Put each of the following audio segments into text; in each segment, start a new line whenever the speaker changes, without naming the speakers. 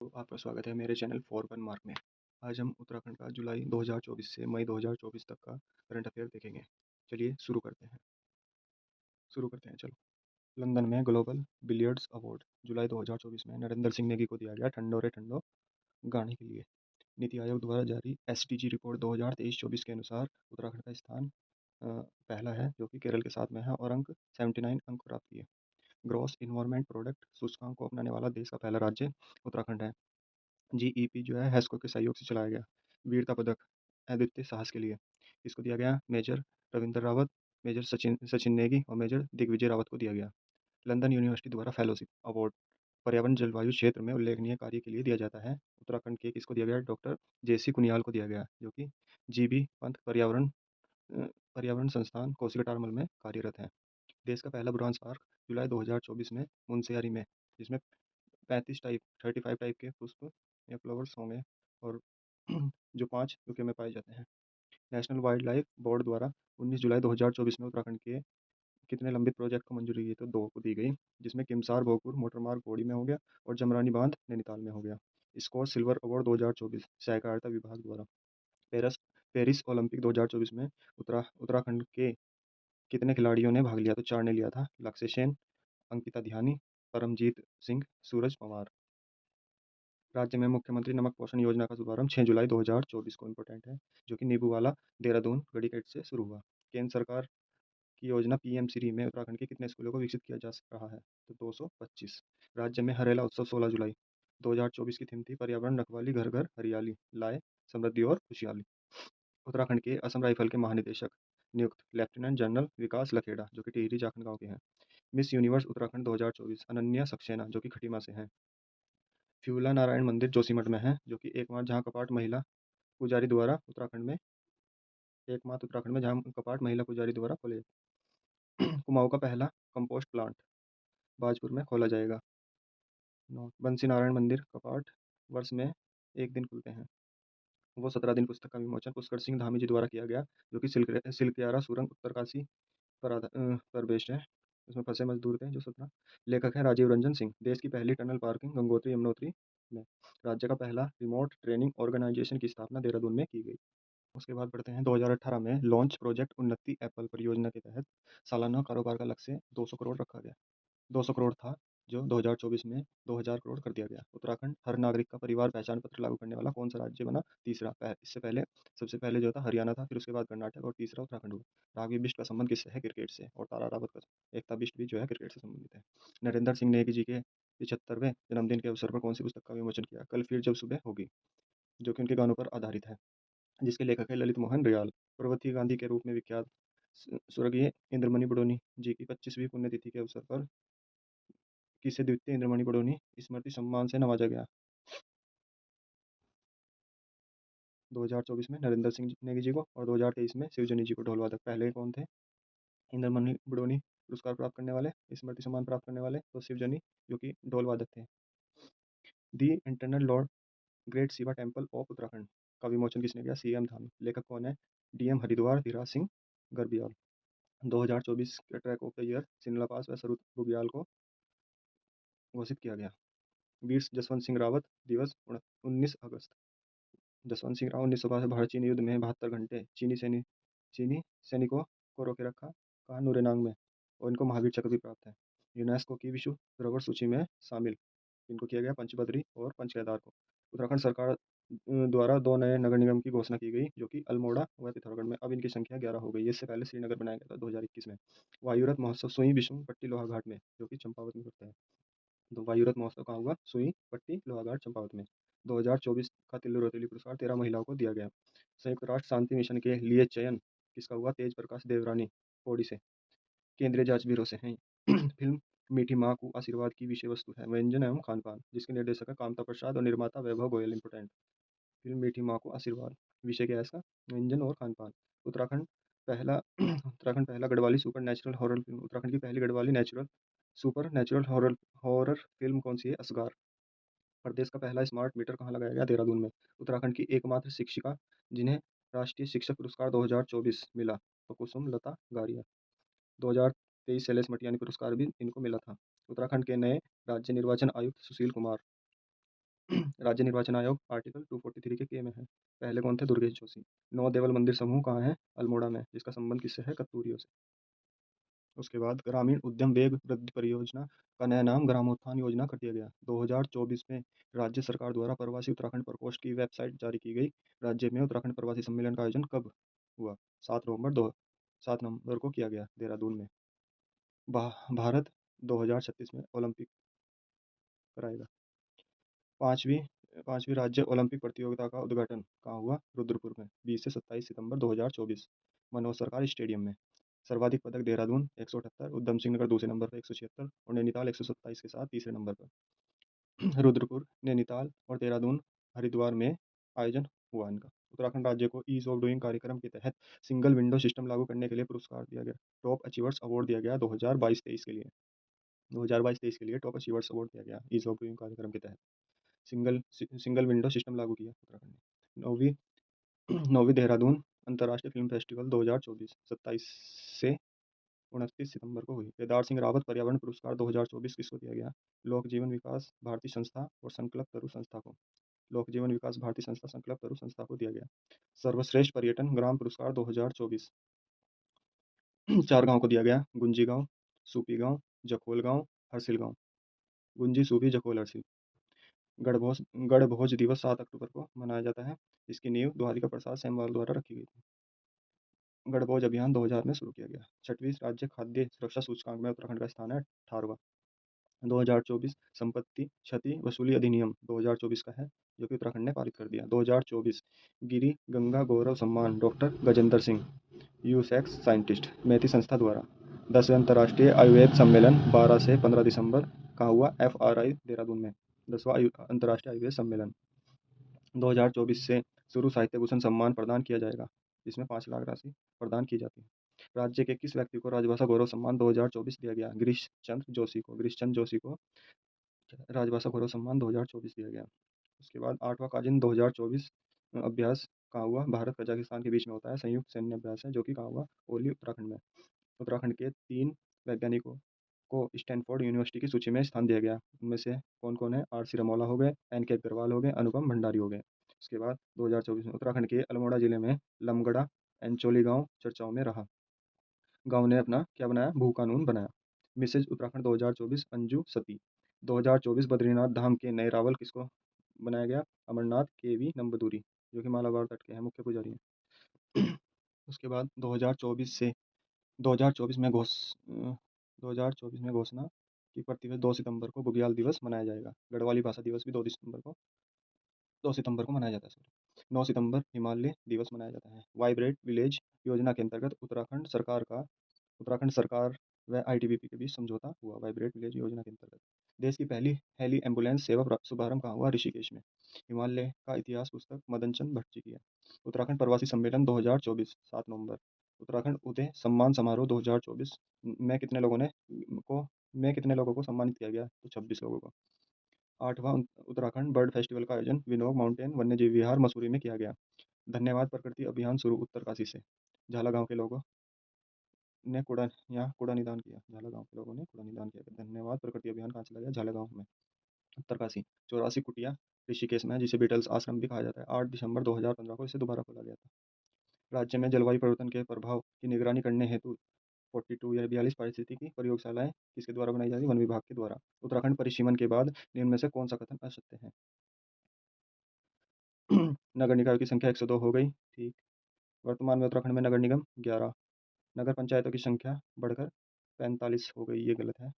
तो आपका स्वागत है मेरे चैनल फॉर वन मार्क में। आज हम उत्तराखंड का जुलाई 2024 से मई 2024 तक का करंट अफेयर देखेंगे। चलिए शुरू करते हैं चलो। लंदन में ग्लोबल बिलियर्ड्स अवार्ड जुलाई 2024 में नरेंद्र सिंह नेगी को दिया गया ठंडो रे ठंडो गाने के लिए। नीति आयोग द्वारा जारी एसडीजी रिपोर्ट 2023-24 के अनुसार उत्तराखंड का स्थान पहला है, जो कि केरल के साथ में है, और अंक 79 अंक प्राप्त किए। ग्रॉस इन्वायरमेंट प्रोडक्ट सूचकांक को अपनाने वाला देश का पहला राज्य उत्तराखंड है। जीईपी जो है हेस्को के सहयोग से चलाया गया। वीरता पदक अद्वितीय साहस के लिए इसको दिया गया मेजर रविंद्र रावत, मेजर सचिन सचिन नेगी और मेजर दिग्विजय रावत को दिया गया। लंदन यूनिवर्सिटी द्वारा फेलोशिप अवार्ड पर्यावरण जलवायु क्षेत्र में उल्लेखनीय कार्य के लिए दिया जाता है। उत्तराखंड के किसको दिया गया? डॉक्टर जेसी कुनियाल को दिया गया, जो कि जीबी पंत पर्यावरण संस्थान कोसीगटारमल में कार्यरत है। देश का पहला ब्रॉन्ज पार्क जुलाई 2024 में मुनस्यारी में, जिसमें 35 टाइप के पुष्प या फ्लावर्स होंगे, और जो 5 यूके में पाए जाते हैं। नेशनल वाइल्ड लाइफ बोर्ड द्वारा 19 जुलाई 2024 में उत्तराखंड के कितने लंबित प्रोजेक्ट को मंजूरी दी? तो 2 को दी गई, जिसमें किमसार भोगपुर मोटर मार्ग पौड़ी में हो गया और जमरानी बांध नैनीताल में हो गया। स्कोर सिल्वर अवार्ड 2024 सहकारिता विभाग द्वारा। पेरिस पेरिस ओलंपिक 2024 में उत्तराखंड के कितने खिलाड़ियों ने भाग लिया? तो 4 ने लिया था। लक्ष्य सेन, अंकिता ध्यानी, परमजीत सिंह, सूरज पवार। राज्य में मुख्यमंत्री नमक पोषण योजना का शुभारंभ 6 जुलाई 2024 को इम्पोर्टेंट है, जो कि नीबूवाला देहरादून गढ़ीगेट से शुरू हुआ। केंद्र सरकार की योजना पीएम श्री में उत्तराखंड के कितने स्कूलों को विकसित किया जा रहा है? तो 225। राज्य में हरेला उत्सव 16 जुलाई 2024 की थीम थी पर्यावरण रखवाली घर घर हरियाली लाए समृद्धि और खुशहाली। उत्तराखंड के असम राइफल के महानिदेशक नियुक्त लेफ्टिनेंट जनरल विकास लखेड़ा, जो कि टिहरी जाखन गांव के हैं। मिस यूनिवर्स उत्तराखंड 2024 अनन्या सक्सेना, जो कि खटीमा से हैं। फ्यूला नारायण मंदिर जोशीमठ में है, जो कि एकमात्र जहाँ कपाट महिला पुजारी द्वारा उत्तराखंड में एकमात्र उत्तराखंड में जहाँ कपाट महिला पुजारी द्वारा खोले। कुमाऊं का पहला कंपोस्ट प्लांट बाजपुर में खोला जाएगा। बंसी नारायण मंदिर कपाट वर्ष में एक दिन खुलते हैं। वो 17 दिन पुस्तक का विमोचन पुष्कर सिंह धामी जी द्वारा किया गया, जो कि सिल्कियारा सुरंग उत्तरकाशी पर बेस्ड है। उसमें फंसे मजदूर थे जो 17। लेखक है राजीव रंजन सिंह। देश की पहली टनल पार्किंग गंगोत्री यमुनोत्री में। राज्य का पहला रिमोट ट्रेनिंग ऑर्गेनाइजेशन की स्थापना देहरादून में की गई। उसके बाद बढ़ते हैं 2018 में लॉन्च प्रोजेक्ट उन्नति एप्पल परियोजना के तहत सालाना कारोबार का लक्ष्य 200 करोड़ रखा गया। 200 करोड़ था, जो 2024 में 2000 करोड़ कर दिया गया। उत्तराखंड हर नागरिक का परिवार पहचान पत्र लागू करने वाला कौन सा राज्य बना? तीसरा। इससे पहले सबसे पहले जो था हरियाणा था, फिर उसके बाद कर्नाटक और तीसरा उत्तराखंड हुआ। राघवी बिष्ट का संबंध किससे है? क्रिकेट से। और तारा रावत का एकता बिष्ट भी जो है क्रिकेट से संबंधित है। नरेंद्र सिंह नेगी जी के 75वें जन्मदिन के अवसर पर कौन सी पुस्तक का विमोचन किया? कल फिर जब सुबह होगी, जो कि उनके गानों पर आधारित है, जिसके लेखक है ललित मोहन रियाल। प्रवृत्ति गांधी के रूप में विख्यात स्वर्गीय इंद्रमणि बडोनी जी की 25वीं पुण्यतिथि के अवसर पर किसे द्वितीय इंद्रमणि बडोनी स्मृति सम्मान से नवाजा गया? 2024 में नरेंद्र सिंह नेगी जी को, और 2023 में शिवजनी जी को ढोल वादक। पहले कौन थे इंद्रमणि बडोनी पुरस्कार प्राप्त करने वाले, स्मृति सम्मान प्राप्त करने वाले? तो शिवजनी, जो कि ढोल वादक थे। The internal lord great Shiva temple of Uttarakhand का विमोचन किसने किया? सीएम धामी। लेखक कौन है? डीएम हरिद्वार धीराज सिंह गर्बियाल। 2024 के track of the year Shimla pass व सरुत बुग्याल को घोषित किया गया। वीर जसवंत सिंह रावत दिवस 19 अगस्त। जसवंत सिंह रावत 1912 भारत चीन युद्ध में 72 घंटे चीनी सैनिकों को रोके रखा, कहा? नूरेनांग में। और इनको महावीर चक्र भी प्राप्त है। यूनेस्को की विश्व धरोहर सूची में शामिल इनको किया गया पंचबदरी और पंच केदार को। उत्तराखंड सरकार द्वारा 2 नए नगर निगम की घोषणा की गई, जो कि अल्मोड़ा व पिथौरागढ़ में। अब इनकी संख्या 11 हो गई है। इससे पहले श्रीनगर बनाया गया था 2021 में। वायुरथ महोत्सव सुई विष्णु पट्टी लोहाघाट में, जो कि चंपावत में होता है। तो वायुरथ महोत्सव कहाँ हुआ? सुई पट्टी लोहाघाट चंपावत में। 2024 का तिल्लू रौतेली पुरस्कार 13 महिलाओं को दिया गया। संयुक्त राष्ट्र शांति मिशन के लिए चयन किसका हुआ? तेज प्रकाश देवरानी पौड़ी से, केंद्रीय जांच ब्यूरो से हैं। फिल्म मीठी माँ को आशीर्वाद की विषय वस्तु है व्यंजन एवं खान पान, जिसके निर्देशक है कामता प्रसाद और निर्माता वैभव गोयल। इंपोर्टेंट। फिल्म मीठी माँ को आशीर्वाद विषय क्या है इसका? व्यंजन और खान पान। उत्तराखंड पहला उत्तराखंड पहला Garhwali super natural horror film. Uttarakhand की पहली Garhwali super natural horror horror film कौन सी है? असगार। प्रदेश का पहला स्मार्ट मीटर कहाँ लगाया गया? देहरादून में। उत्तराखंड की एकमात्र शिक्षिका जिन्हें राष्ट्रीय शिक्षक पुरस्कार 2024 मिला, तो कुसुम लता गारिया। 2023 शैलेश मटियानी पुरस्कार भी इनको मिला था। उत्तराखंड के नए राज्य निर्वाचन आयुक्त सुशील कुमार। राज्य निर्वाचन आयोग आर्टिकल 243 के में है। पहले कौन थे? दुर्गेश जोशी। नौ देवल मंदिर समूह कहाँ है? अल्मोड़ा में, जिसका संबंध किससे है? कत्तूरियों से। उसके बाद ग्रामीण उद्यम वेग वृद्धि परियोजना का नया नाम ग्रामोत्थान योजना कर दिया गया। 2024 में राज्य सरकार द्वारा प्रवासी उत्तराखंड प्रकोष्ठ की वेबसाइट जारी की गई। राज्य में उत्तराखंड प्रवासी सम्मेलन का आयोजन कब हुआ? 7 नवंबर को किया गया, देहरादून में। भारत 2036 में ओलंपिक कराएगा। पांचवी पांचवी राज्य ओलंपिक प्रतियोगिता का उद्घाटन कहाँ हुआ? रुद्रपुर में, 20 से 27 सितंबर 2024, मनोज सरकार स्टेडियम में। सर्वाधिक पदक देहरादून 178, उधम सिंह नगर दूसरे नंबर पर 176 और नैनीताल 127 के साथ तीसरे नंबर पर। रुद्रपुर, नैनीताल और देहरादून, हरिद्वार में आयोजन हुआ इनका। उत्तराखंड राज्य को ईज ऑफ डूइंग कार्यक्रम के तहत सिंगल विंडो सिस्टम लागू करने के लिए पुरस्कार दिया गया। टॉप अचीवर्स अवार्ड दिया गया 2022-23 के लिए। 2022-23 के लिए टॉप अचीवर्स अवार्ड दिया गया ईज ऑफ डूइंग कार्यक्रम के तहत। सिंगल विंडो सिस्टम लागू किया उत्तराखंड ने। नौवीं नौवीं देहरादून अंतर्राष्ट्रीय फिल्म फेस्टिवल 2024, 27 से 29 सितंबर को हुई। केदार सिंह रावत पर्यावरण पुरस्कार 2024 किसको दिया गया? लोक जीवन विकास भारती संस्था और संकल्प तरु संस्था को। लोक जीवन विकास भारती संस्था, संकल्प तरु संस्था को दिया गया। सर्वश्रेष्ठ पर्यटन ग्राम पुरस्कार 2024 चार गांव को दिया गया। गुंजी गांव, सूपी गांव, जखोल गांव, हरसिल गांव। गुंजी, सूपी, जखोल, हरसिल। गणभोज गणभोज दिवस 7 अक्टूबर को मनाया जाता है। इसकी नींव द्वारिका प्रसाद सेमवाल द्वारा रखी गई थी। गणभोज अभियान 2000 में शुरू किया गया। छठवीं राज्य खाद्य सुरक्षा सूचकांक में उत्तराखंड का स्थान है 18वां। 2024 संपत्ति क्षति वसूली अधिनियम 2024 का है, जो कि उत्तराखंड ने पारित कर दिया। 2024 गिरी गंगा गौरव सम्मान डॉक्टर गजेंद्र सिंह, यूसेक्स साइंटिस्ट, मेथी संस्था द्वारा। 10वें अंतर्राष्ट्रीय आयुर्वेद सम्मेलन 12 से 15 दिसंबर कहाँ हुआ? FRI देहरादून में, 10वां अंतर्राष्ट्रीय आयुर्वेद सम्मेलन। 2024 से शुरू साहित्य भूषण सम्मान प्रदान किया जाएगा, जिसमें 5 लाख राशि प्रदान की जाती है। राज्य के किस व्यक्ति को राजभाषा गौरव सम्मान 2024 दिया गया? गिरीशचंद्र जोशी को राजभाषा गौरव सम्मान 2024 दिया गया। उसके बाद 8वां काजिन 2024 अभ्यास कहाँ हुआ? भारत कजाकिस्तान के बीच में होता है, संयुक्त सैन्य अभ्यास है, जो कि कहाँ हुआ? ओली, उत्तराखंड में। उत्तराखंड के 3 वैज्ञानिकों को स्टैनफोर्ड यूनिवर्सिटी की सूची में स्थान दिया गया। उनमें से कौन कौन है? RC रमौला हो गए, NK अग्रवाल हो गए, अनुपम भंडारी हो गए। उसके बाद 2024 में उत्तराखंड के अल्मोड़ा जिले में लमगड़ा एंचोली गांव चर्चाओं में रहा। गांव ने अपना क्या बनाया? भू कानून बनाया। मिसेज उत्तराखंड 2024 अंजू सती। 2024 बद्रीनाथ धाम के नए रावल किसको बनाया गया? अमरनाथ KV नंबदूरी, जो कि मालाबार तट के हैं, मुख्य पुजारी हैं। उसके बाद 2024 में 2024 में घोषणा की प्रतिवर्ष 2 सितंबर को बुग्याल दिवस मनाया जाएगा। गढ़वाली भाषा दिवस भी 2 सितंबर को मनाया जाता है। 9 सितंबर हिमालय दिवस मनाया जाता है। वाइब्रेट विलेज योजना के अंतर्गत उत्तराखंड सरकार व ITBP के बीच समझौता हुआ। वाइब्रेट विलेज योजना के अंतर्गत देश की पहली हेली एम्बुलेंस सेवा शुभारंभ कहाँ हुआ? ऋषिकेश में। हिमालय का इतिहास पुस्तक मदन चंद भट्ट जी की है। उत्तराखंड प्रवासी सम्मेलन 2024, 7 नवंबर। उत्तराखंड उदय सम्मान समारोह 2024 में कितने लोगों को सम्मानित किया गया? तो 26 लोगों को। 8वां उत्तराखंड बर्ड फेस्टिवल का आयोजन विनोग माउंटेन वन्यजीव विहार मसूरी में किया गया। धन्यवाद प्रकृति अभियान शुरू उत्तरकाशी से। झाला गांव के लोगों ने कूड़ा निदान किया। झाला गांव के लोगों ने कूड़ा निदान किया। धन्यवाद प्रकृति अभियान कहाँ चला गया? झाला गांव में, उत्तरकाशी। 84 कुटिया ऋषिकेश में है, जिसे बीटल्स आश्रम भी कहा जाता है। 8 दिसंबर 2015 को इसे दोबारा खोला गया था। राज्य में जलवायु परिवर्तन के प्रभाव की निगरानी करने हेतु 42 या 42 पारिस्थितिकी प्रयोगशालाएं किसके द्वारा बनाई जा रही? वन विभाग के द्वारा। उत्तराखंड परिसीमन के बाद निम्न में से कौन सा कथन असत्य है? नगर निकायों की संख्या 102 हो गई, ठीक। वर्तमान में उत्तराखंड में नगर निगम 11। नगर पंचायतों की संख्या बढ़कर 45 हो गई, ये गलत है,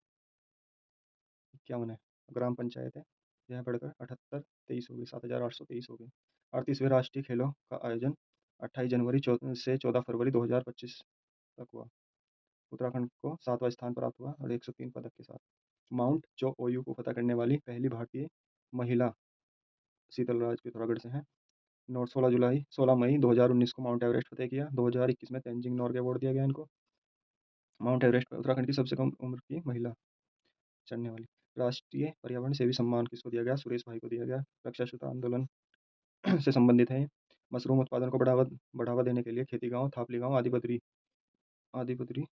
51 है। ग्राम पंचायत है, यह बढ़कर 78, 23 हो गई, 7823 हो गई। 38वें राष्ट्रीय खेलों का आयोजन 28 जनवरी से 14 फरवरी 2025 तक हुआ। उत्तराखंड को 7वां स्थान प्राप्त हुआ और 103 पदक के साथ। माउंट जो ओयू को फतह करने वाली पहली भारतीय महिला शीतलराज पिथौरागढ़ से हैं। 16 मई 2019 को माउंट एवरेस्ट फतेह किया। 2021 में तेंजिंग नोर्गे अवार्ड दिया गया इनको। माउंट एवरेस्ट पर उत्तराखंड की सबसे कम उम्र की महिला चढ़ने वाली। राष्ट्रीय पर्यावरण सेवी सम्मान किसको दिया गया? सुरेश भाई को दिया गया। रक्षा सूत्र आंदोलन से संबंधित है। मशरूम उत्पादन को बढ़ावा देने के लिए खेती गांव, थापली गांव, आदिबद्री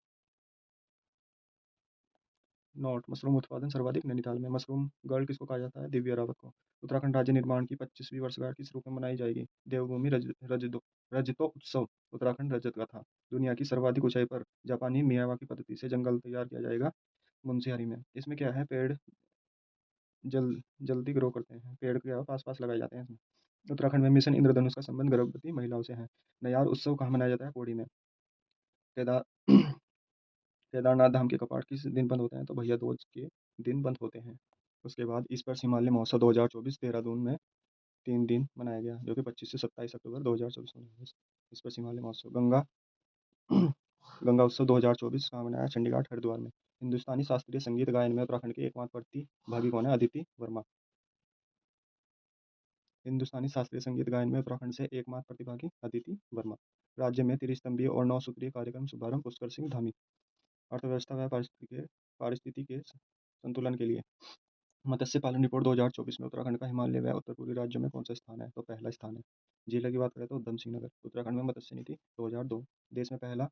नोट: मशरूम उत्पादन सर्वाधिक नैनीताल में। मशरूम गर्ल किसको कहा जाता है? दिव्या रावत को। उत्तराखंड राज्य निर्माण की 25वीं वर्षगांठ किस रूप में मनाई जाएगी? देवभूमि रजतोत्सव। उत्तराखंड रजत कथा। दुनिया की सर्वाधिक ऊंचाई पर जापानी मियावाकी पद्धति से जंगल तैयार किया जाएगा? मुनस्यारी में। इसमें क्या है? पेड़ जल जल्दी ग्रो करते हैं, पेड़ के पास पास लगाए जाते हैं इसमें। उत्तराखंड में मिशन इंद्रधनुष का संबंध गर्भवती महिलाओं से है। नयार उत्सव कहाँ मनाया जाता है? पौड़ी में। केदार केदारनाथ धाम के कपाट किस दिन बंद होते हैं? तो भैया दूज के दिन बंद होते हैं। उसके बाद इस पर हिमालय महोत्सव 2024 देहरादून में 3 दिन मनाया गया, जो कि 25 से 27 अक्टूबर 2024 में हुआ। इस पर हिमालय महोत्सव। गंगा गंगा उत्सव 2024 कहाँ मनाया? चंडीगढ़ हरिद्वार में। हिंदुस्तानी शास्त्रीय संगीत गायन में उत्तराखंड के एकमात्र प्रतिभागी कौन है? अदिति वर्मा। हिंदुस्तानी शास्त्रीय संगीत गायन में उत्तराखंड से एकमात्र प्रतिभागी अदिति वर्मा। राज्य में त्रिस्तंभीय और 9 सूत्रीय कार्यक्रम शुभारंभ पुष्कर सिंह धामी। अर्थव्यवस्था व पारिस्थितिकी के संतुलन के लिए। मत्स्य पालन रिपोर्ट 2024 में उत्तराखंड का हिमालय व उत्तर पूर्वी राज्यों में कौन सा स्थान है? तो पहला स्थान है। जिले की बात करें तो उधम सिंह नगर। उत्तराखंड में मत्स्य नीति 2002। देश में पहला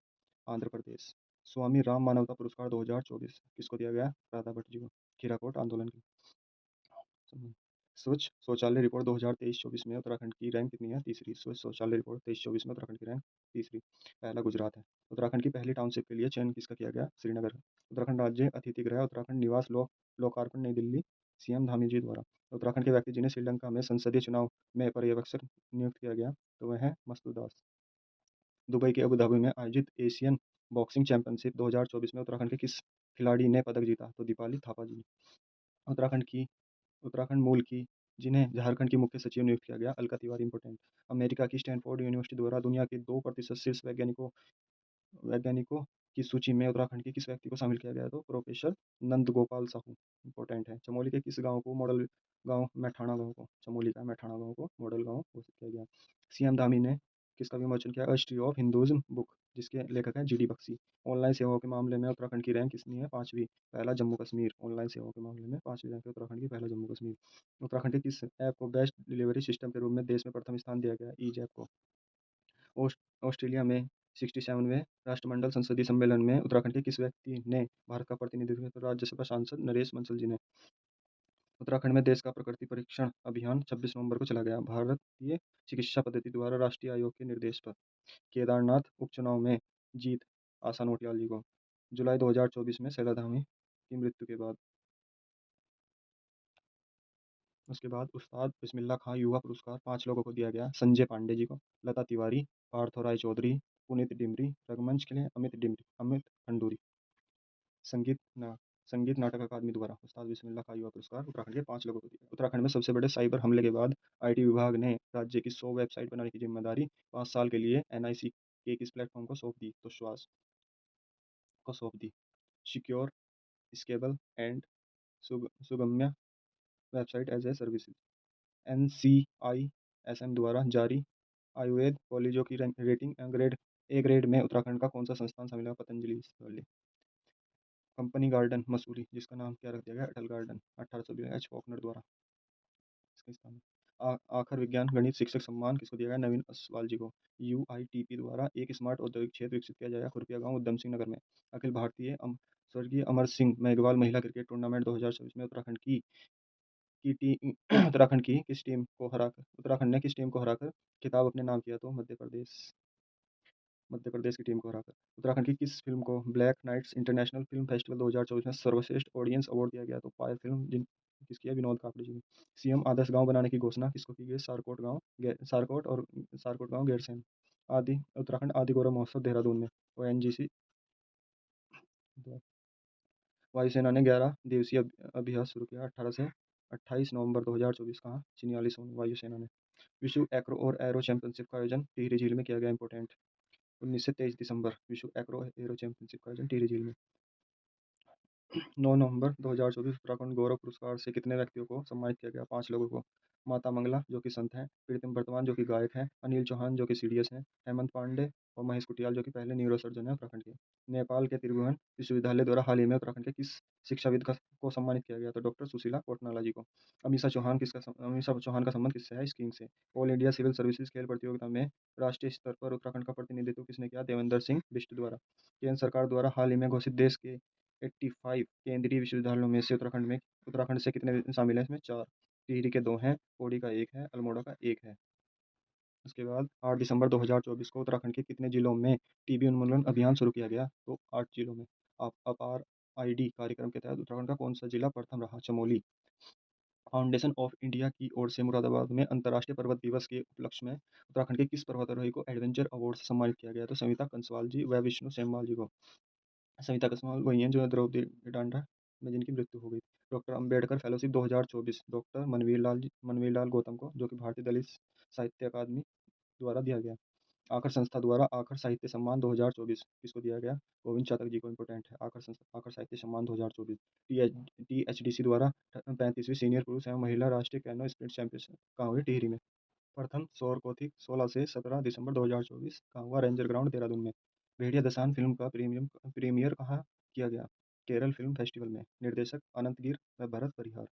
आंध्र प्रदेश। स्वामी राम मानवता पुरस्कार 2024 किसको दिया गया? राधा भट्ट जी को। खीराकोट आंदोलन की। स्वच्छ शौचालय रिपोर्ट 2023-24 में उत्तराखंड की रैंक कितनी है? तीसरी। स्वच्छ शौचालय रिपोर्ट 23-24 में उत्तराखंड की रैंक तीसरी। पहला गुजरात है। उत्तराखंड की पहली टाउनशिप के लिए चयन किसका किया गया? श्रीनगर। उत्तराखंड राज्य अतिथि गृह उत्तराखंड निवास लोकार्पण नई दिल्ली, सीएम धामी जी द्वारा। उत्तराखंड के व्यक्ति जिन्हें श्रीलंका में संसदीय चुनाव में पर्यवेक्षक नियुक्त किया गया, तो वह है मस्तूर दास। दुबई के अबुधाबी में आयोजित एशियन बॉक्सिंग चैंपियनशिप 2024 में उत्तराखंड के किस खिलाड़ी ने पदक जीता? तो दीपाली थापा जी। उत्तराखंड मूल की जिन्हें झारखंड की मुख्य सचिव नियुक्त किया गया? अलका तिवारी। इंपोर्टेंट। अमेरिका की स्टैनफोर्ड यूनिवर्सिटी द्वारा दुनिया के 2% शीर्ष वैज्ञानिकों वैज्ञानिकों की सूची में उत्तराखंड के किस व्यक्ति को शामिल किया गया? तो प्रोफेसर नंद गोपाल साहू। इंपॉर्टेंट है। चमोली के किस गांव को मॉडल गांव मैठाणा गांव को चमोली का मैठाणा गांव को मॉडल गांव घोषित किया गया? सीएम धामी ने किसका विमोचन किया? हिस्ट्री ऑफ हिंदुइज्म बुक, जिसके लेखक हैं जीडी बख्शी। ऑनलाइन सेवाओं के मामले में उत्तराखंड की रैंक कितनी है? 5वीं। पहला जम्मू कश्मीर। ऑनलाइन सेवाओं के मामले में 5वीं रैंक है उत्तराखंड की, पहला जम्मू कश्मीर। उत्तराखंड के किस ऐप को बेस्ट डिलीवरी सिस्टम के रूप में देश में प्रथम स्थान दिया गया? ईज ऐप को। ऑस्ट्रेलिया में 67वें राष्ट्रमंडल संसदीय सम्मेलन में उत्तराखंड के किस व्यक्ति ने भारत का प्रतिनिधित्व किया? तो राज्यसभा सांसद नरेश बंसल जी ने। उत्तराखंड में देश का प्रकृति परीक्षण अभियान 26 नवंबर को चला गया, भारतीय चिकित्सा पद्धति द्वारा राष्ट्रीय आयोग के निर्देश पर। केदारनाथ उपचुनाव में जीत आशा नोटियाल जी को। जुलाई 2024 में सैला धामी की मृत्यु के बाद। उसके बाद उस्ताद बिस्मिल्लाह खां युवा पुरस्कार 5 लोगों को दिया गया। संजय पांडे जी को, लता तिवारी, पार्थो राय चौधरी, पुनीत डिमरी। रंगमंच के लिए अमित खंडूरी। संगीत ना संगीत नाटक अकादमी द्वारा उस्ताद बिस्मिल्लाह खां युवा पुरस्कार उत्तराखंड के 5 लोगों को दिया। उत्तराखंड में सबसे बड़े साइबर हमले के बाद आईटी विभाग ने राज्य की 100 वेबसाइट बनाने की जिम्मेदारी 5 साल के लिए एनआईसी के किस प्लेटफॉर्म को सौंप दी? तो श्वास को सौंप दी। सिक्योर, स्केलेबल एंड सुगम्य website as a services. NCISM द्वारा जारी आयुर्वेद कॉलेजों की रेटिंग ए ग्रेड में उत्तराखंड का कौन सा संस्थान शामिल है? पतंजलि विश्वविद्यालय। कंपनी गार्डन मसूरी, जिसका नाम क्या रख दिया गया? अटल गार्डन, 1820 एच फॉकनर द्वारा इसके स्थान में। आखर विज्ञान गणित शिक्षक सम्मान किसको दिया गया? नवीन असवाल जी को। यूआईटीपी द्वारा एक स्मार्ट औद्योगिक क्षेत्र विकसित किया जाएगा खुरपिया गांव उधम सिंह नगर में। अखिल भारतीय स्वर्गीय अमर सिंह मेघवाल महिला क्रिकेट टूर्नामेंट 2024 में की टी उत्तराखंड की किस टीम को हराकर उत्तराखंड ने किस टीम को हराकर खिताब अपने नाम किया? तो मध्य प्रदेश की टीम को हराकर। उत्तराखंड की किस फिल्म को Black Nights International Film Festival 2024 में सर्वश्रेष्ठ ऑडियंस अवार्ड दिया गया? तो पायल फिल्म, जिन किसकी है? विनोद कापड़ी जी की। सीएम आदर्श गांव बनाने की घोषणा किसको की गई? सारकोट गांव गैरसैंण। उत्तराखंड आदि गौरव महोत्सव देहरादून में। ओएनजीसी वायुसेना ने 11 दिवसीय अभ्यास शुरू किया 18 से 28 नवंबर 2024 कहाँ? चिन्यालीसों में वायुसेना ने। विश्व एक्रो और एरो चैंपियनशिप का आयोजन टिहरी झील में किया गया। इंपोर्टेंट। 19 से 23 दिसंबर विश्व एक्रो एरो चैंपियनशिप का आयोजन टिहरी झील में। 9 नवंबर 2024 उत्तराखंड गौरव पुरस्कार से कितने व्यक्तियों को सम्मानित किया गया? 5 लोगों को। माता मंगला जो कि संत हैं, प्रीतम वर्तमान जो कि गायक हैं, अनिल चौहान जो कि सीडीएस हैं, हेमंत पांडे और महेश कुटियाल जो कि पहले न्यूरोसर्जन हैं उत्तराखंड के। नेपाल के त्रिभुवन विश्वविद्यालय द्वारा हाल ही में उत्तराखंड के किस शिक्षाविद को सम्मानित किया गया? तो डॉक्टर सुशीला कोटनाला जी को। अमीषा चौहान का संबंध किससे है? स्कीइंग से। ऑल इंडिया सिविल सर्विसेज खेल प्रतियोगिता में राष्ट्रीय स्तर पर उत्तराखंड का प्रतिनिधित्व किसने किया? देवेंद्र सिंह बिष्ट द्वारा। केंद्र सरकार द्वारा हाल ही में घोषित देश के 85 केंद्रीय विश्वविद्यालयों में से उत्तराखंड से कितने शामिल हैं इसमें? 4। टिहरी के 2 हैं, पौड़ी का 1 है, अल्मोड़ा का 1 है। उसके बाद 8 दिसंबर 2024 को उत्तराखंड के कितने जिलों में टीबी उन्मूलन अभियान शुरू किया गया? तो 8 जिलों में। अपार आईडी कार्यक्रम के तहत उत्तराखंड का कौन सा जिला प्रथम रहा? चमोली। फाउंडेशन ऑफ इंडिया की ओर से मुरादाबाद में अंतर्राष्ट्रीय पर्वत दिवस के उपलक्ष्य में उत्तराखंड के किस पर्वतारोही को एडवेंचर अवार्ड से सम्मानित किया गया? तो संविता कंसवाल जी व विष्णु सेमवाल जी को। संविता कंसवाल वही हैं जो द्रौपदी डांडा में जिनकी मृत्यु हो गई। Doctor Ambedkar fellowship 2024 doctor Manvir Lal Gautam को, जो कि भारतीय दलित साहित्य अकादमी द्वारा दिया गया। आकर संस्था द्वारा आकर साहित्य सम्मान 2024 किसको दिया गया? गोविंद चातक जी को। इंपॉर्टेंट है आकर साहित्य सम्मान 2024। टीएचडीसी द्वारा 35वीं सीनियर पुरुष एवं महिला राष्ट्रीय कैनो स्प्रिंट चैंपियनशिप कहाँ हुई? टिहरी में। प्रथम सौर कौतिक 16 से 17 दिसंबर 2024 कहाँ हुआ? रेंजर ग्राउंड देहरादून में। भेड़िया दसान फिल्म का प्रीमियर कहाँ किया गया? केरल फिल्म फेस्टिवल में। निर्देशक अनंत गिर व भरत परिहार।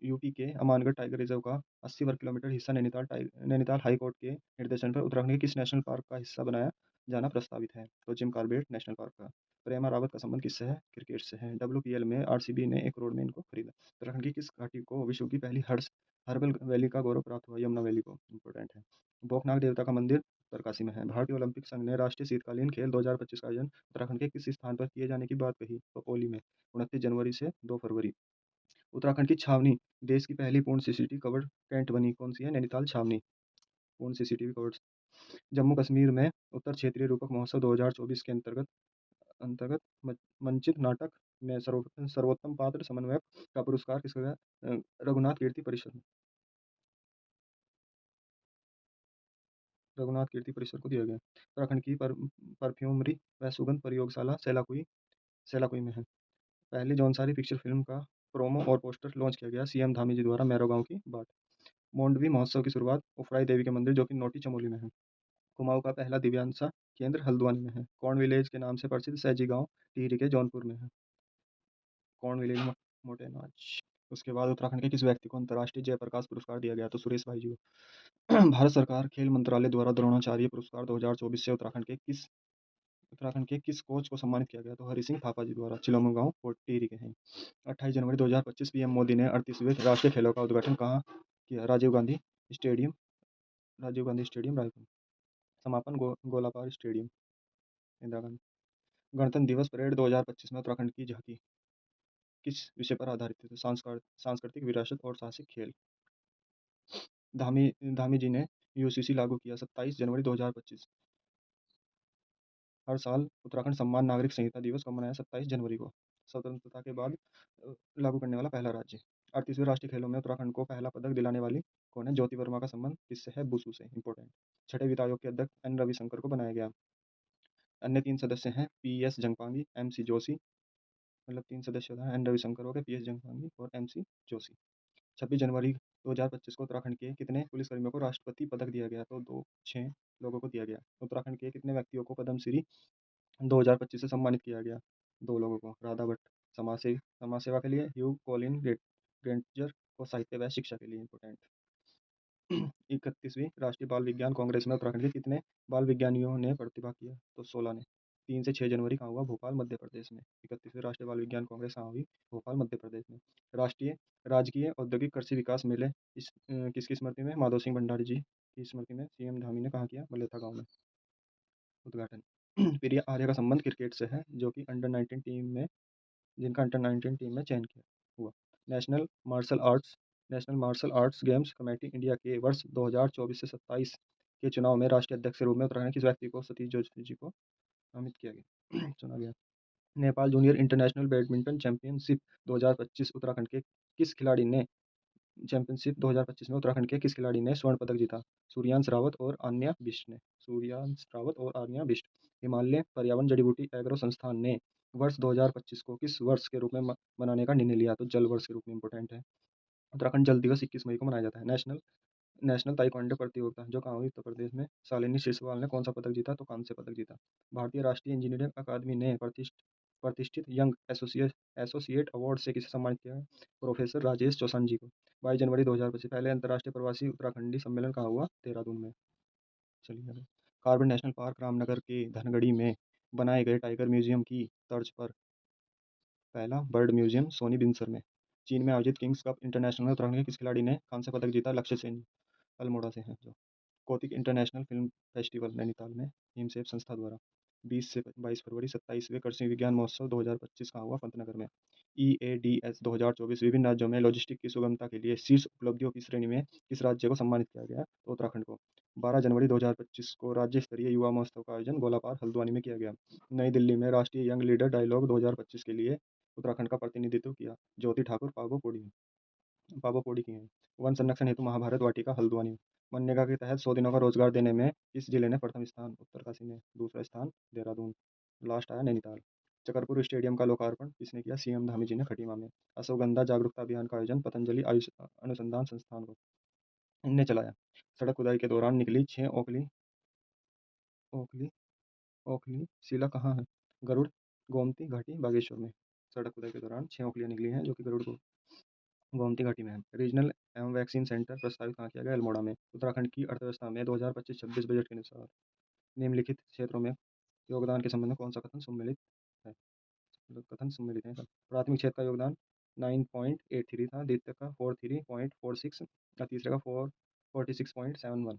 यूपी के अमानगढ़ टाइगर रिजर्व का 80 वर्ग किलोमीटर हिस्सा नैनीताल हाई कोर्ट के निर्देशन पर उत्तराखंड के किस नेशनल पार्क का हिस्सा बनाया जाना प्रस्तावित है? तो जिम कॉर्बेट नेशनल पार्क का। प्रेमा रावत का संबंध किससे है? क्रिकेट से है। WPL में आरसीबी ने 1 करोड़ में इनको खरीदा। उत्तराखंड की किस घाटी को विश्व की पहली हर्बल वैली का गौरव प्राप्त हुआ? यमुना वैली को। इंपॉर्टेंट है। भोकनाग देवता का मंदिर उत्तरकाशी में है। भारतीय ओलंपिक संघ ने राष्ट्रीय शीतकालीन खेल 2025 का आयोजन उत्तराखंड के किस स्थान पर किए जाने की बात कही? तो ओली में। 29 जनवरी से 2 फरवरी। उत्तराखंड की छावनी देश की पहली पूर्ण सीसीटीवी कवर्ड टेंट बनी, कौन सी है? नैनीताल छावनी पूर्ण सीसीटीवी कवर्ड। जम्मू कश्मीर में उत्तर क्षेत्रीय रूपक महोत्सव 2024 के अंतर्गत अंतर्गत मंचित नाटक में सर्वोत्तम पात्र समन्वयक का पुरस्कार किसको गया? रघुनाथ कीर्ति परिषद रघुनाथ कीर्ति परिषद को दिया गया। उत्तराखंड की परफ्यूमरी व सुगंध प्रयोगशाला सेलाकुई में है। पहली जौनसारी पिक्चर फिल्म का प्रोमो और पोस्टर लॉन्च किया गया सीएम धामी जी द्वारा। मैरो गांव की बाट। मांडवी महोत्सव की शुरुआत उफराई देवी के मंदिर, जो कि नोटी चमोली में है। कुमाऊं का पहला दिव्यांशा केंद्र हल्द्वानी में है। कौन विलेज के नाम से प्रसिद्ध सैजी गांव टिहरी के जौनपुर में है। कौन विलेज मोटेनाज। उसके बाद उत्तराखंड के किस व्यक्ति को अंतर्राष्ट्रीय जयप्रकाश पुरस्कार दिया गया? तो सुरेश भाई जी को। भारत सरकार खेल मंत्रालय द्वारा द्रोणाचार्य पुरस्कार 2024 से उत्तराखंड के किस कोच को सम्मानित किया गया? तो हरि सिंह थापा जी द्वारा। चिलोमू गांव टिहरी के हैं। 28 जनवरी 2025 पीएम मोदी ने 38वें राष्ट्रीय खेलों का उद्घाटन कहाँ किया? Stadium Rajiv Gandhi stadium Raipur. समापन गोलापार स्टेडियम इंदिरा गांधी। गणतंत्र दिवस परेड 2025 में उत्तराखंड की झांकी किस विषय पर आधारित थी? तो सांस्कृतिक विरासत और साहसिक खेल। धामी धामी जी ने यूसीसी लागू किया 27 जनवरी 2025। हर साल उत्तराखंड सम्मान नागरिक संहिता दिवस कब मनाया? 27 जनवरी को। स्वतंत्रता के बाद लागू करने वाला पहला राज्य। 38वें राष्ट्रीय खेलों में उत्तराखंड को पहला पदक दिलाने वाली कौन है? ज्योति वर्मा का संबंध किससे है? बुसू से। इंपॉर्टेंट। छठे वित्त आयोग के अध्यक्ष एन रविशंकर को बनाया गया। अन्य 3 सदस्य हैं पीएस जंगपांगी, एमसी जोशी। मतलब 3 सदस्य हैं, एन रविशंकर हो गए, पीएस जंगपांगी और एमसी जोशी। 26 जनवरी 2025 को उत्तराखंड के कितने पुलिसकर्मियों को राष्ट्रपति पदक दिया गया? तो 6 लोगों को दिया गया। उत्तराखंड के कितने व्यक्तियों को पद्मश्री 2025 से सम्मानित किया गया? 2 लोगों को। राधा भट्ट समाज सेवा के लिए, ह्यू कॉलिन ग्रेंजर को साहित्य व शिक्षा के लिए। इंपॉर्टेंट। 31वीं राष्ट्रीय बाल विज्ञान कांग्रेस में उत्तराखंड के कितने बाल विज्ञानियों ने प्रतिभाग किया? तो 16 ने। 3 से 6 जनवरी कहाँ हुआ? भोपाल मध्य प्रदेश में। 31वीं राष्ट्रीय बाल विज्ञान कांग्रेस कहाँ हुई? भोपाल मध्य प्रदेश में। राष्ट्रीय राजकीय औद्योगिक कृषि विकास मेले किसकी स्मृति में? माधव सिंह भंडारी जी की स्मृति में सीएम धामी ने कहाँ किया? मलेथा गांव में उद्घाटन। प्रिया आर्या का संबंध क्रिकेट से है, जो कि अंडर 19 टीम में जिनका अंडर 19 टीम में चयन किया हुआ। National martial arts national martial arts games committee India के वर्ष 2024 से 27 के चुनाव में राष्ट्रीय अध्यक्ष के रूप में उत्तराखंड किस व्यक्ति को? सतीश जोशी जी को नामित किया गया चुना गया। Nepal junior international badminton championship 2025 Uttarakhand के किस खिलाड़ी ने चैंपियनशिप 2025 में उत्तराखंड के किस खिलाड़ी ने स्वर्ण पदक जीता? सूर्यांश रावत और आन्या बिष्ट ने। हिमालय पर्यावरण जड़ी बूटी एग्रो संस्थान ने वर्ष 2025 को किस वर्ष के रूप में मनाने का निर्णय लिया? तो जल वर्ष के रूप में। इंपॉर्टेंट है। उत्तराखंड जल दिवस 21 मई को मनाया जाता है। नेशनल नेशनल ताइक्वांडो प्रतियोगिता जो कहाँ हुई? उत्तर प्रदेश में। शालिनी शिर्षवाल ने कौन सा पदक जीता? तो कांस्य पदक जीता। भारतीय राष्ट्रीय इंजीनियरिंग अकादमी ने प्रतिष्ठित यंग एसोसिएट अवार्ड से किसे सम्मानित किया है? प्रोफेसर राजेश चौसान जी को। 22 जनवरी 2025 पहले अंतर्राष्ट्रीय प्रवासी उत्तराखंडी सम्मेलन कहाँ हुआ? देहरादून में। चलिए आगे। कार्बन नेशनल पार्क रामनगर के धनगढ़ी में बनाए गए टाइगर म्यूजियम की तर्ज पर पहला बर्ड म्यूजियम सोनी बिनसर में। चीन में आयोजित किंग्स कप इंटरनेशनल में उत्तराखंड के किस खिलाड़ी ने कांस्य पदक जीता? लक्ष्य सेन अल्मोड़ा से हैं जो। Kautik international Film festival Nainital में हिमसेप संस्था द्वारा 20 से 22 फरवरी 27वें कृषि विज्ञान महोत्सव 2025 कहाँ हुआ? पंतनगर में। EADS 2024 विभिन्न राज्यों में लॉजिस्टिक की सुगमता के लिए शीर्ष उपलब्धियों की श्रेणी में किस राज्य को सम्मानित किया गया? तो उत्तराखंड को। 12 जनवरी 2025 को राज्य स्तरीय युवा महोत्सव का आयोजन गोलापार हल्द्वानी में किया गया। नई दिल्ली में राष्ट्रीय यंग लीडर डायलॉग 2025 के लिए उत्तराखंड का प्रतिनिधित्व किया ज्योति ठाकुर पाबो पोड़ी की हैं। वन संरक्षण हेतु महाभारत वाटिका हल्द्वानी। मनरेगा के तहत 100 दिनों का रोजगार देने में इस जिले ने प्रथम स्थान, उत्तरकाशी ने दूसरा स्थान, देहरादून लास्ट आया नैनीताल। चकरपुर स्टेडियम का लोकार्पण किसने किया? सीएम धामी जी ने खटीमा में। अश्वगंधा जागरूकता अभियान का आयोजन पतंजलि आयुष अनुसंधान संस्थान को ने चलाया। सड़क खुदाई के दौरान निकली 6 ओखली ओखली ओखली शिला कहाँ है? गरुड़ गोमती घाटी बागेश्वर में। सड़क खुदाई के दौरान 6 ओखलियां निकली हैं जो कि गरुड़ गोमती घाटी में है। रीजनल एवं वैक्सीन सेंटर प्रस्तावित कहाँ किया गया? अल्मोड़ा में। उत्तराखंड की अर्थव्यवस्था में 2025-26 बजट के अनुसार निम्नलिखित क्षेत्रों में योगदान के संबंध में कौन सा कथन सम्मिलित है? मतलब कथन सम्मिलित है। प्राथमिक क्षेत्र का योगदान 9.83 था, द्वितीय का 43.46 और तीसरे का 46.71।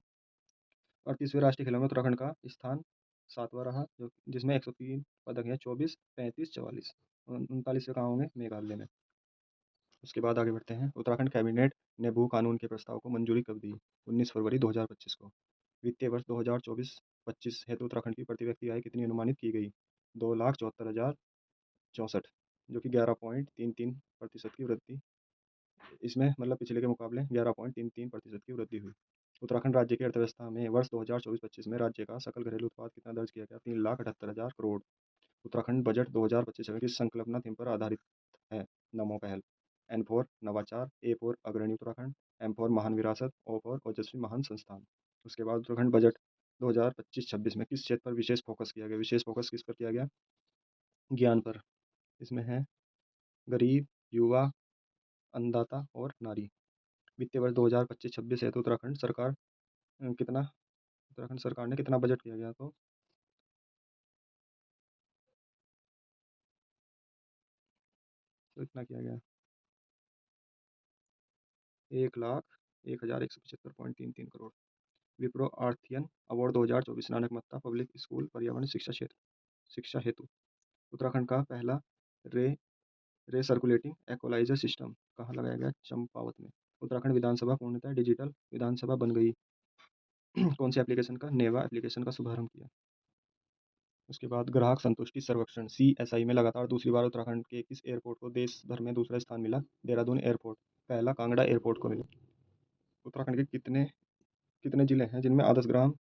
38वें राष्ट्रीय खेलों में उत्तराखंड का स्थान 7वां रहा जो जिसमें 103 पदक हैं, 24, 35, 44। 39वें कहाँ होंगे? मेघालय में। उसके बाद आगे बढ़ते हैं। उत्तराखंड कैबिनेट ने भू कानून के प्रस्ताव को मंजूरी कब दी? 19 फरवरी 2025 को। वित्तीय वर्ष 2024-25 हेतु उत्तराखंड की प्रति व्यक्ति आय कितनी अनुमानित की गई? 2,74,064 जो कि 11.33% की वृद्धि, इसमें मतलब पिछले के मुकाबले 11.33% की वृद्धि हुई। उत्तराखंड राज्य की अर्थव्यवस्था में वर्ष 2024-25 में राज्य का सकल घरेलू उत्पाद कितना दर्ज किया गया? 3,78,000 करोड़। उत्तराखंड बजट 2025 में किस संकल्पना थीम पर आधारित है? नमो पहल। N फॉर नवाचार, A फॉर अग्रणी उत्तराखंड, M फॉर महान विरासत, O फॉर ओजस्वी महान संस्थान। उसके बाद उत्तराखंड बजट 2025-26 में किस क्षेत्र पर विशेष फोकस किया गया? विशेष फोकस किस पर किया गया? ज्ञान पर। इसमें है गरीब, युवा, अन्नदाता और नारी। वित्तीय वर्ष 2025-26 हेतु उत्तराखंड सरकार ने कितना बजट किया गया? तो इतना किया गया 1,01,01,175.33 crore. Wipro earthian award 2024 Nanak Matta public school पर्यावरण शिक्षा हेतु। उत्तराखंड का पहला रे सर्कुलेटिंग एक्वलाइजर सिस्टम कहाँ लगाया गया? चंपावत में। उत्तराखंड विधानसभा पूर्णतः डिजिटल विधानसभा बन गई। कौन सी एप्लीकेशन का? नेवा एप्लीकेशन का शुभारंभ किया। उसके बाद ग्राहक संतुष्टि सर्वेक्षण CSI में लगातार दूसरी बार उत्तराखंड के किस एयरपोर्ट को देश भर में दूसरा स्थान मिला? देहरादून एयरपोर्ट। पहला कांगड़ा एयरपोर्ट को मिला। उत्तराखंड के कितने कितने जिले हैं जिनमें आदर्श ग्राम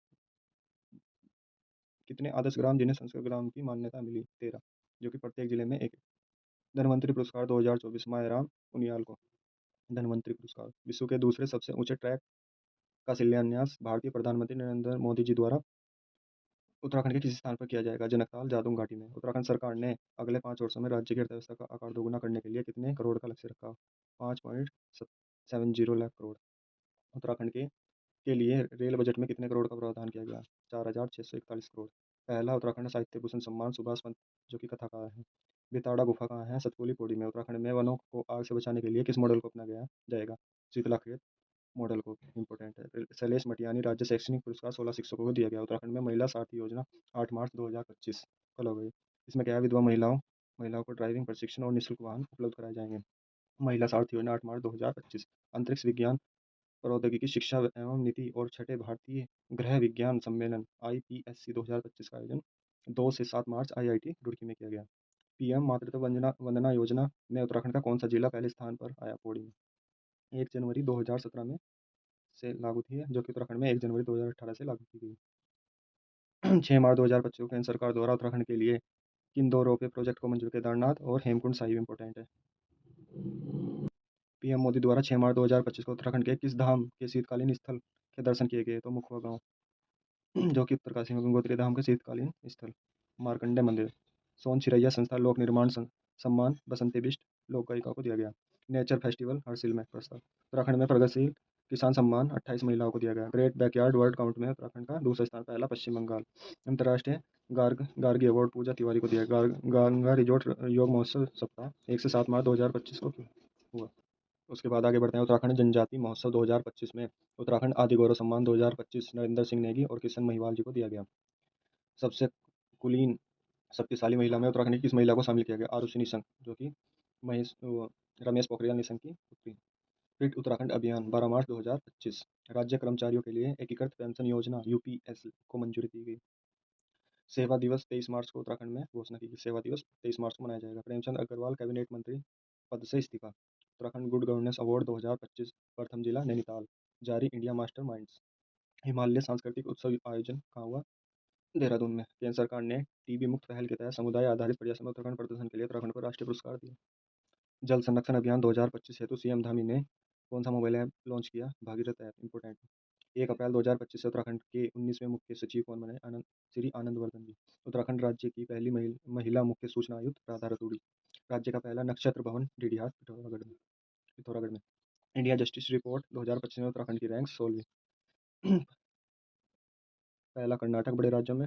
जिन्हें संस्कृत ग्राम की मान्यता मिली? 13 जो कि प्रत्येक जिले में एक। धनवंतरी पुरस्कार 2024 मायराम उनियाल को। धनवंतरी पुरस्कार। विश्व के दूसरे सबसे ऊंचे ट्रैक का शिलान्यास भारतीय प्रधानमंत्री नरेंद्र मोदी जी द्वारा उत्तराखंड के किसी स्थान पर किया जाएगा? जनकताल जादूंग घाटी में। उत्तराखंड सरकार ने अगले 5 वर्षों में राज्य की अर्थव्यवस्था का आकार दोगुना करने के लिए कितने करोड़ का लक्ष्य रखा? 5.70 लाख करोड़। उत्तराखंड के लिए रेल बजट में कितने करोड़ का प्रावधान किया गया? 4,641 करोड़। पहला उत्तराखंड साहित्य भूषण सम्मान सुभाष पंत जो कि कथाकार हैं। बेताड़ा गुफा कहाँ है? सतपुली पौड़ी में। उत्तराखंड में वनों को आग से बचाने के लिए किस मॉडल को अपना गया जाएगा? शीतलाखेत मॉडल को। इंपॉर्टेंट है। शैलेश मटियानी राज्य शैक्षणिक पुरस्कार 16 शिक्षकों को दिया गया। उत्तराखंड में महिला सारथी योजना 8 मार्च 2025 कल हो गई। इसमें क्या है? विधवा महिलाओं को ड्राइविंग प्रशिक्षण और निःशुल्क वाहन उपलब्ध कराए जाएंगे। महिला सारथी योजना 8 मार्च 2025। अंतरिक्ष विज्ञान प्रौद्योगिकी शिक्षा एवं नीति और छठे भारतीय गृह विज्ञान सम्मेलन IPSC 2025 का आयोजन 2 से 7 मार्च IIT रुड़की में किया गया। PM मातृत्व वंदना योजना में उत्तराखंड का कौन सा जिला पहले स्थान पर आया? पौड़ी में। 1 जनवरी 2017 में से लागू थी जो कि उत्तराखंड में 1 जनवरी 2018 से लागू की गई। 6 मार्च 2025 को केंद्र सरकार द्वारा उत्तराखंड के लिए किन दो रोपवे प्रोजेक्ट को मंजूर? केदारनाथ और हेमकुंड साहिब इंपॉर्टेंट है। PM मोदी द्वारा 6 मार्च 2025 को उत्तराखंड के किस धाम के शीतकालीन स्थल के दर्शन किए गए? तो मुखवा गांव जो कि उत्तरकाशी में गंगोत्री धाम के शीतकालीन स्थल। मार्कंडे मंदिर। सोन चिरैया संस्था लोक निर्माण सम्मान बसंती बिष्ट लोक गायिका को दिया गया। नेचर फेस्टिवल हरसिल में प्रस्ताव। उत्तराखंड में प्रगतिशील किसान सम्मान 28 महिलाओं को दिया गया। ग्रेट बैकयार्ड वर्ल्ड काउंट में उत्तराखंड का दूसरा स्थान, पहला पश्चिम बंगाल। अंतर्राष्ट्रीय गार्गी अवार्ड पूजा तिवारी को दिया। गंगा रिजोर्ट योग महोत्सव सप्ताह 1 से 7 मार्च 2025 को हुआ। उसके बाद आगे बढ़ते हैं। उत्तराखंड जनजाति महोत्सव 2025 में उत्तराखंड आदि गौरव सम्मान 2025 नरेंद्र सिंह नेगी और किशन महिवाल जी को दिया गया। सबसे कुलीन शक्तिशाली महिला में उत्तराखंड की किस महिला को शामिल किया गया? आरुषि निशंक, जो कि रमेश पोखरियाल निशंक की पुत्री। फिट उत्तराखंड अभियान 12 मार्च 2025 राज्य कर्मचारियों के लिए एकीकृत पेंशन योजना यूपीएस को मंजूरी दी गई। सेवा दिवस 23 मार्च को उत्तराखंड में घोषणा की गई। सेवा दिवस 23 मार्च को मनाया जाएगा। प्रेमचंद अग्रवाल कैबिनेट मंत्री पद से इस्तीफा। उत्तराखंड गुड गवर्नेंस अवार्ड 2025 प्रथम जिला नैनीताल। जारी इंडिया मास्टर माइंड्स। हिमालय सांस्कृतिक उत्सव आयोजन कहाँ हुआ? देहरादून में। केंद्र सरकार ने टीबी मुक्त पहल के तहत समुदाय आधारित प्रयास में उत्तराखंड प्रदर्शन के लिए उत्तराखंड को राष्ट्रीय पुरस्कार दिया। जल संरक्षण अभियान 2025 हेतु सीएम धामी ने कौन सा मोबाइल ऐप लॉन्च किया? भागीरथ ऐप। इंपोर्टेंट 1 अप्रैल 2025 से उत्तराखंड के 19वें मुख्य सचिव कौन बने? श्री आनंद वर्धन जी। उत्तराखंड राज्य की पहली महिला मुख्य सूचना आयुक्त राधा रतूड़ी। राज्य का पहला नक्षत्र भवन डीडीआर पिथौरागढ़ में। इंडिया जस्टिस रिपोर्ट 2025 में उत्तराखंड की रैंक 16वीं। पहला कर्नाटक बड़े राज्यों में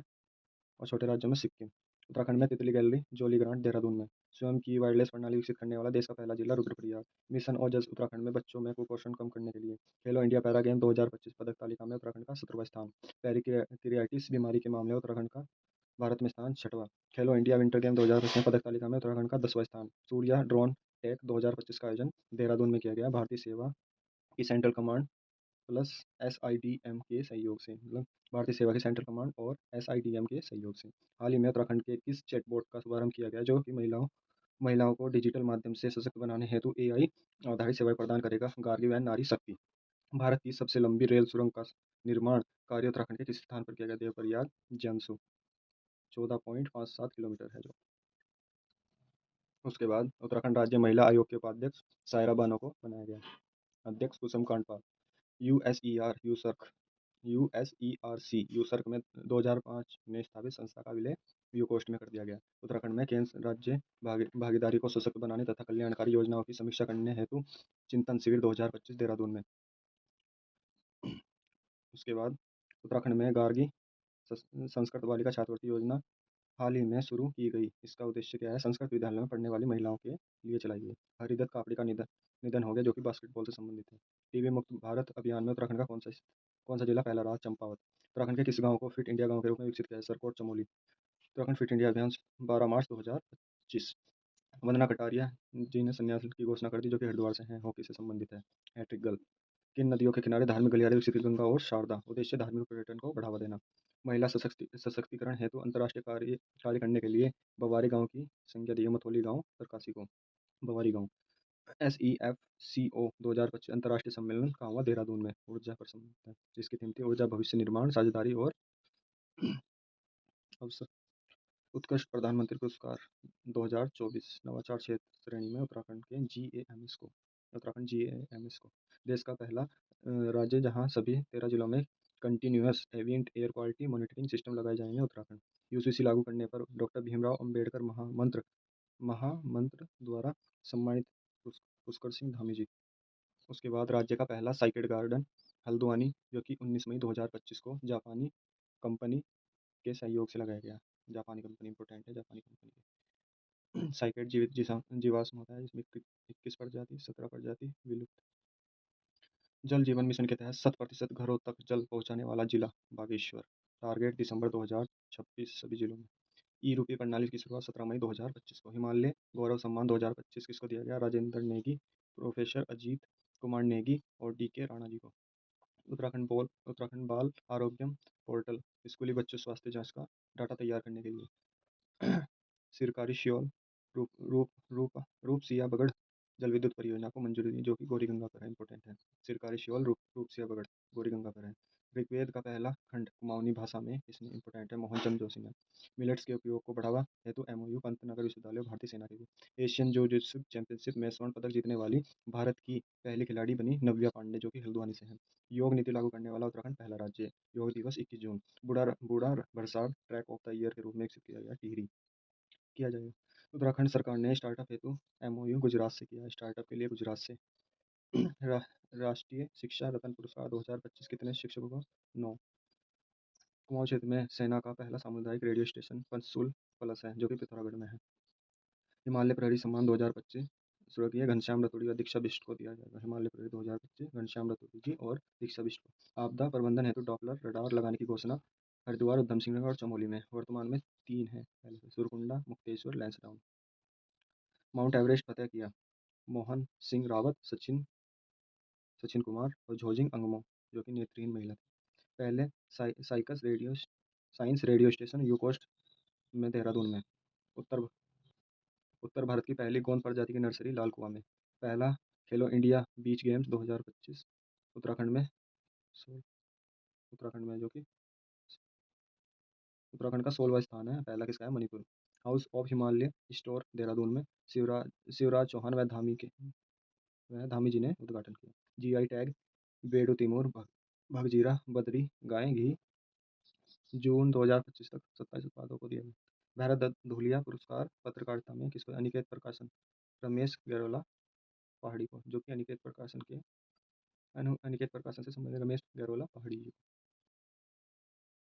और छोटे राज्यों में सिक्किम। उत्तराखंड में तितली गैलरी जोली ग्रांट देहरादून में। स्वयं की वायरलेस प्रणाली विकसित करने वाला देश का पहला जिला रुद्रप्रयाग। मिशन ओजस उत्तराखंड में बच्चों में कुपोषण कम करने के लिए। खेलो इंडिया पैरा गेम 2025 पदक तालिका में उत्तराखंड का 17वां स्थान। पेरिकियाटिस बीमारी के मामले में उत्तराखंड का भारत में स्थान 6वां। खेलो इंडिया विंटर गेम 2025 में पदक तालिका में उत्तराखंड का 10वां स्थान। सूर्या ड्रोन टेक 2025 का आयोजन देहरादून में किया गया। भारतीय सेवा की सेंट्रल कमांड प्लस एसआईडीएम के सहयोग से, मतलब भारतीय सेवा की सेंट्रल कमांड और एसआईडीएम के सहयोग से। हाल ही में उत्तराखंड के किस चैटबॉट का शुभारंभ किया गया जो कि महिलाओं को डिजिटल माध्यम से सशक्त बनाने हेतु एआई आधारित सेवाएं प्रदान करेगा? गार्गी वैन नारी शक्ति। भारत की सबसे लंबी रेल सुरंग का निर्माण कार्य उत्तराखंड के किस स्थान पर किया गया? देवप्रयाग ज्यांसू। 14.57 किलोमीटर है जो। उसके बाद उत्तराखंड राज्य महिला आयोग के उपाध्यक्ष सायरा बानो को बनाया गया। अध्यक्ष कुसुम कांडपाल। यूएसईआर यूसर्क यूएसईआरसी यूसर्क में 2005 में स्थापित संस्था का विलय यूकोस्ट में कर दिया गया। उत्तराखंड में केंद्र राज्य भागीदारी को सशक्त बनाने तथा कल्याणकारी योजनाओं की समीक्षा करने हेतु चिंतन शिविर 2025 देहरादून में। उसके बाद उत्तराखंड में गार्गी संस्कृत बालिका छात्रवृत्ति योजना हाल ही में शुरू की गई। इसका उद्देश्य क्या है? संस्कृत विद्यालय में पढ़ने वाली महिलाओं के लिए चलाई गई। हरिदत्त कापड़ी का निधन हो गया, जो कि बास्केटबॉल से संबंधित है। टीबी मुक्त भारत अभियान में उत्तराखंड का कौन सा जिला पहला रहा? चंपावत। उत्तराखंड के किस गांव को फिट इंडिया गांव के रूप में विकसित किया है? सरकोट चमोली। उत्तराखंड फिट इंडिया अभियान 12 मार्च 2025। वंदना कटारिया जी ने संन्यास की घोषणा कर दी, जो कि हरिद्वार से हैं, हॉकी से संबंधित है। Hattrick girl. किन नदियों के किनारे धार्मिक गलियारे विकसित? गंगा और शारदा। उद्देश्य धार्मिक पर्यटन को बढ़ावा देना। महिला सशक्तिकरण हेतु अंतर्राष्ट्रीय कार्य करने के लिए बवारी गांव की संज्ञा दी है। मथोली गांव उत्तरकाशी को बवारी गांव। SEFCO 2025 अंतर्राष्ट्रीय सम्मेलन कहाँ हुआ? देहरादून में। ऊर्जा पर संबंधित है, जिसकी थीम थी ऊर्जा भविष्य निर्माण साझेदारी और अवसर। उत्कृष्ट प्रधानमंत्री पुरस्कार 2024 नवाचार क्षेत्र श्रेणी में उत्तराखंड GAMS को। देश का पहला राज्य जहां सभी 13 जिलों में continuous ambient air quality monitoring system लगाए जाएंगे, उत्तराखंड। यूसीसी लागू करने पर डॉक्टर भीमराव अंबेडकर महामंत्र द्वारा सम्मानित पुष्कर सिंह धामी जी। उसके बाद राज्य का पहला साइकेड गार्डन हल्द्वानी, जो कि 19 मई 2025 को जापानी कंपनी के सहयोग से लगाया गया। जापानी कंपनी इंपोर्टेंट है, जापानी कंपनी। साइकेड जीवित जीवाश्म होता है, जिसमें 21 प्रजाति 17 प्रजाति विलुप्त। जल जीवन मिशन के तहत 100% घरों तक जल पहुंचाने वाला जिला बागेश्वर। टारगेट दिसंबर 2026 सभी जिलों में। ई रूपी प्रणाली की शुरुआत 17 मई 2025 को। हिमालय गौरव सम्मान 2025 किसको दिया गया? राजेंद्र नेगी, प्रोफेसर अजीत कुमार नेगी और DK राणा जी को। उत्तराखंड बाल आरोग्यम पोर्टल स्कूली बच्चों स्वास्थ्य जांच का डाटा तैयार करने के लिए। सिरकारी श्योल रूप रूप रूप रूपसिया बगड़ जल विद्युत परियोजना को मंजूरी दी, जो कि गौरीगंगा पर है। इंपोर्टेंट है, सिरकारी श्योल रूपसिया बगड़ गौरीगंगा पर है। ऋग्वेद का पहला खंड कुमाऊनी भाषा में इसमें इंपोर्टेंट है, मोहनचंद जोशी ने। मिलेट्स के उपयोग को बढ़ावा हेतु MOU पंतनगर विश्वविद्यालय और भारतीय सेना के बीच। एशियन जिu-जित्सु चैंपियनशिप में स्वर्ण पदक जीतने वाली भारत की पहली खिलाड़ी बनी नव्या पांडे, जो कि हल्द्वानी से है। योग नीति लागू करने वाला उत्तराखंड पहला राज्य है। योग दिवस 21 जून। बूढ़ा भरसाड़ ट्रैक ऑफ द ईयर के रूप में विकसित किया गया। टिहरी किया जाएगा। उत्तराखंड सरकार ने स्टार्टअप हेतु MOU गुजरात से किया है, स्टार्टअप के लिए गुजरात से। रा, राष्ट्रीय शिक्षा रत्न पुरस्कार 2025 कितने शिक्षकों को? 9। कुमाऊं क्षेत्र में सेना का पहला सामुदायिक रेडियो स्टेशन पंचसूल प्लस है, जो कि पिथौरागढ़ में है। हिमालय प्रहरी सम्मान 2025 स्वर्गीय घनश्याम रतूड़ी और दीक्षा बिष्ट को दिया जाएगा। हिमालय प्रहरी 2025 घनश्याम रतूड़ी जी और दीक्षा बिष्ट को। आपदा प्रबंधन हेतु डॉपलर रडार लगाने की घोषणा हरिद्वार, उधम सिंह नगर और चमोली में। वर्तमान में 3 है पहले से, सुरकुंडा, मुक्तेश्वर, लैंसडाउन। माउंट एवरेस्ट फतेह किया मोहन सिंह रावत, सचिन कुमार और झोजिंग अंगमो, जो कि नेत्रहीन महिला थी। पहले साइंस रेडियो स्टेशन यूकोस्ट में देहरादून में। उत्तर उत्तर भारत की पहली गोंद प्रजाति की नर्सरी लाल कुआं में। पहला खेलो इंडिया बीच गेम्स 2025 उत्तराखंड में। सो- उत्तराखंड में, जो कि उत्तराखंड का 16वां स्थान है। पहला किसका है? Manipur. House of Himalaya store Dehradun में शिवराज चौहान वह धामी जी ने उद्घाटन किया। जीआई टैग बेडू तिमूर भगजीरा बद्री गाय घी जून 2025 तक 27 उत्पादों को दिया गया। भारत दत्त धूलिया पुरस्कार पत्रकारिता में किसको? अनिकेत प्रकाशन, रमेश गैरोला पहाड़ी को, जो कि अनिकेत प्रकाशन से संबंधित रमेश गैरोला पहाड़ी जी।